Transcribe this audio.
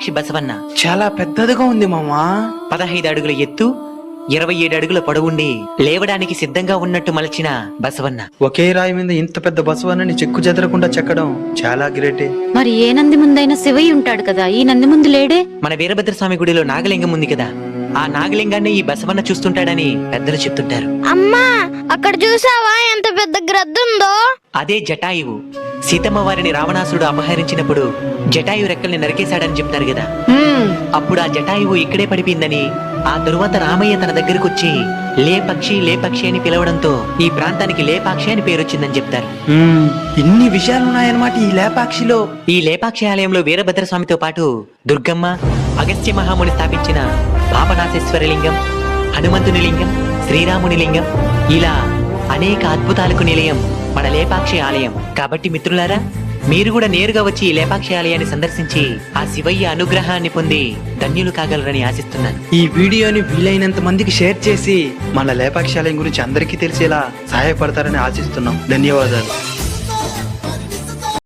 లేపాక్షి బసవన్న చాలా పెద్దదిగా ఉంది మామా. 15 అడుగుల ఎత్తు, 27 అడుగుల పొడవుండి లేవడానికి సిద్ధంగా ఉన్నట్టు మలచిన బసవన్న. ఒకే రాయి మీద ఇంత పెద్ద బసవన్నని చెక్కు చెదరకుండా చెక్కడం చాలా గ్రేటే. మరి ఏ నంది ముందైనా శివయ్య ఉంటాడు కదా, ఈ నంది ముందు లేడే? మన వీరభద్రస్వామి గుడిలో నాగలింగం ఉంది కదా, ఆ నాగలింగాన్ని ఈ బసవన్న చూస్తుంటాడని పెద్దలు చెప్తుంటారు. అమ్మా, అక్కడ చూసావా ఎంత పెద్ద గ్రద్దుందో? అదే జటాయువు. సీతమ్మ వారిని రావణాసురుడు అపహరించినప్పుడు జటాయు రెక్కల్ని నరికేశాడని చెప్తారు కదా, అప్పుడు ఆ జటాయువు ఇక్కడే పడిపోయిందని, ఆ తరువాత రామయ్య తన దగ్గరకు వచ్చి లేపక్షి లేపక్షి అని పిలవడంతో ఈ ప్రాంతానికి లేపాక్షి అని పేరొచ్చిందని చెప్తారు. ఇన్ని విషయాలున్నాయన్నమాట ఈ లేపాక్షిలో. ఈ లేపాక్షి ఆలయంలో వీరభద్రస్వామితో పాటు దుర్గమ్మ, అగస్త్య మహాముని స్థాపించిన పాపనాశేశ్వర లింగం, హనుమంతుని లింగం, శ్రీరాముని లింగం, ఇలా అనేక అద్భుతాలకు నిలయం మన లేపాక్షి ఆలయం. కాబట్టి మిత్రులారా, మీరు కూడా నేరుగా వచ్చి ఈ లేపాక్షి ఆలయాన్ని సందర్శించి ఆ శివయ్య అనుగ్రహాన్ని పొంది ధన్యులు కాగలరని ఆశిస్తున్నాను. ఈ వీడియోని వీలైనంత మందికి షేర్ చేసి మన లేపాక్షి ఆలయం గురించి అందరికీ తెలిసేలా సహాయపడతారని ఆశిస్తున్నాం. ధన్యవాదాలు.